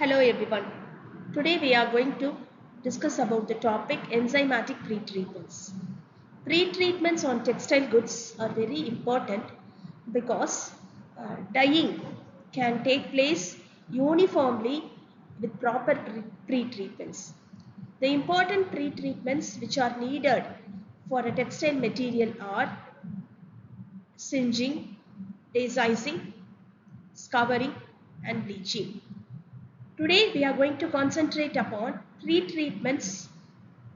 Hello everyone. Today we are going to discuss about the topic enzymatic pretreatments. Pretreatments on textile goods are very important because dyeing can take place uniformly with proper pretreatments. The important pretreatments which are needed for a textile material are singeing, desicing, scouring and bleaching. Today we are going to concentrate upon pretreatments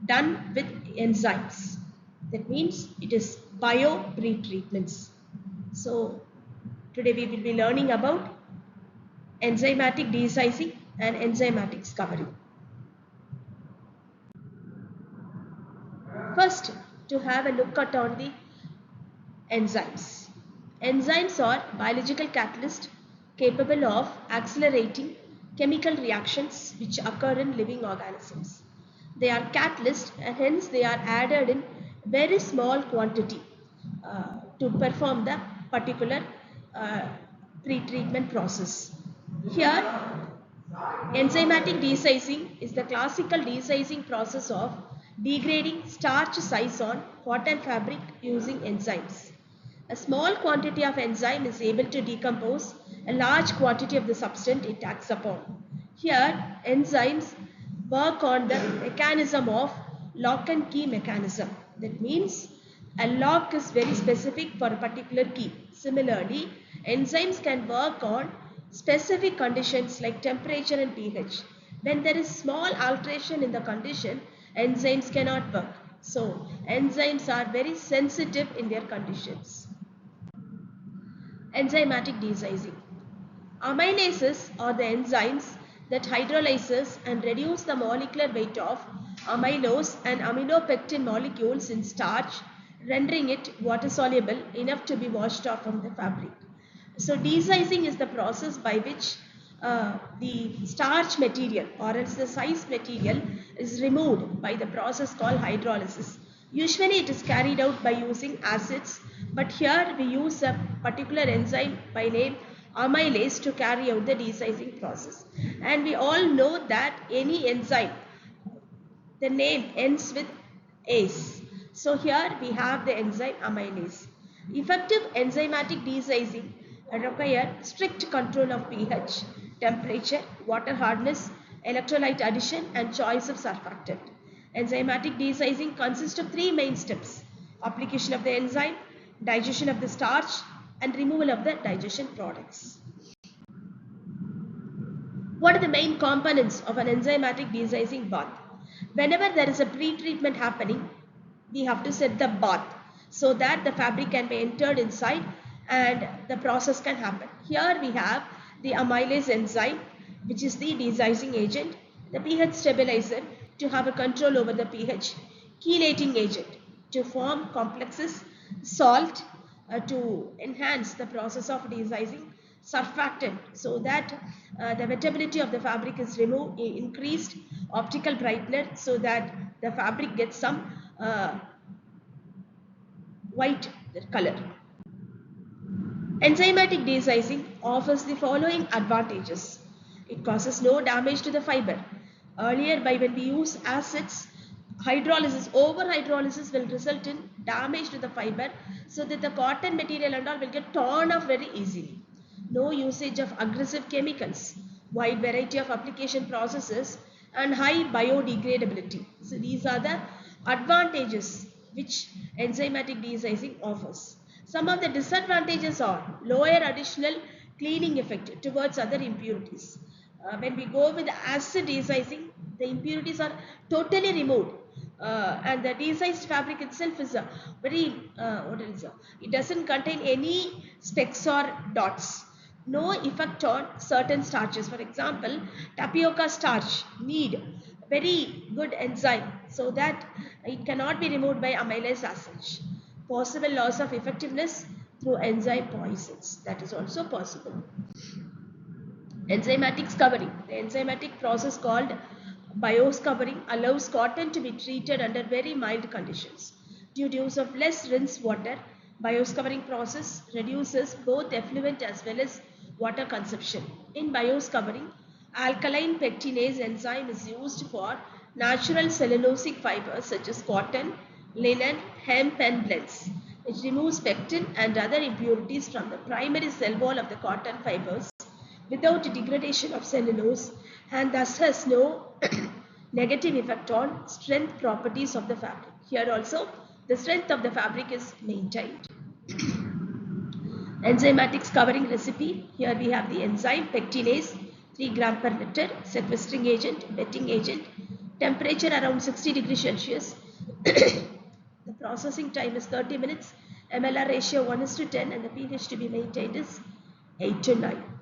done with enzymes. That means it is bio pretreatments. So today we will be learning about enzymatic desicing and enzymatic scouring. First, to have a look at on the enzymes. Enzymes are biological catalysts capable of accelerating chemical reactions which occur in living organisms. They are catalysts and hence they are added in very small quantity to perform the particular uh, pretreatment process. Here, enzymatic desicing is the classical desicing process of degrading starch size on cotton fabric using enzymes. A small quantity of enzyme is able to decompose a large quantity of the substance it acts upon. Here, enzymes work on the mechanism of lock and key mechanism. That means a lock is very specific for a particular key. Similarly, enzymes can work on specific conditions like temperature and pH. When there is small alteration in the condition, enzymes cannot work. So, enzymes are very sensitive in their conditions. Enzymatic desicing. Amylases are the enzymes that hydrolyzes and reduce the molecular weight of amylose and aminopectin molecules in starch, rendering it water soluble enough to be washed off from the fabric. So desicing is the process by which the starch material or else the size material is removed by the process called hydrolysis. Usually it is carried out by using acids, but here we use a particular enzyme by name amylase to carry out the desicing process. And we all know that any enzyme, the name ends with ase. So here we have the enzyme amylase. Effective enzymatic desicing require strict control of pH, temperature, water hardness, electrolyte addition and choice of surfactant. Enzymatic desicing consists of three main steps: application of the enzyme, digestion of the starch and removal of the digestion products. What are the main components of an enzymatic desicing bath? Whenever there is a pre-treatment happening, we have to set the bath so that the fabric can be entered inside and the process can happen. Here we have the amylase enzyme, which is the desicing agent, the pH stabilizer to have a control over the pH, chelating agent to form complexes, salt to enhance the process of desicing, surfactant so that the wettability of the fabric is removed, increased, optical brightener so that the fabric gets some white color. Enzymatic desicing offers the following advantages. It causes no damage to the fiber. Earlier, when we use acids, hydrolysis, over hydrolysis will result in damage to the fiber so that the cotton material and all will get torn off very easily. No usage of aggressive chemicals, wide variety of application processes and high biodegradability. So these are the advantages which enzymatic desicing offers. Some of the disadvantages are lower additional cleaning effect towards other impurities. When we go with acid desicing, the impurities are totally removed. And the desiced fabric itself is a very, it doesn't contain any specks or dots. No effect on certain starches. For example, tapioca starch need very good enzyme so that it cannot be removed by amylase as such. Possible loss of effectiveness through enzyme poisons, that is also possible. Enzymatic scouring. The enzymatic process called bioscouring allows cotton to be treated under very mild conditions. Due to use of less rinse water, bioscouring process reduces both effluent as well as water consumption. In bioscouring, Alkaline pectinase enzyme is used for natural cellulosic fibers such as cotton, linen, hemp and blends. It removes pectin and other impurities from the primary cell wall of the cotton fibers without degradation of cellulose and thus has no negative effect on strength properties of the fabric. Here also the strength of the fabric is maintained. Enzymatics covering recipe. Here we have the enzyme pectinase 3 gram per liter, sequestering agent, wetting agent, temperature around 60 degrees Celsius. The processing time is 30 minutes, MLR ratio 1:10 and the pH to be maintained is 8 to 9.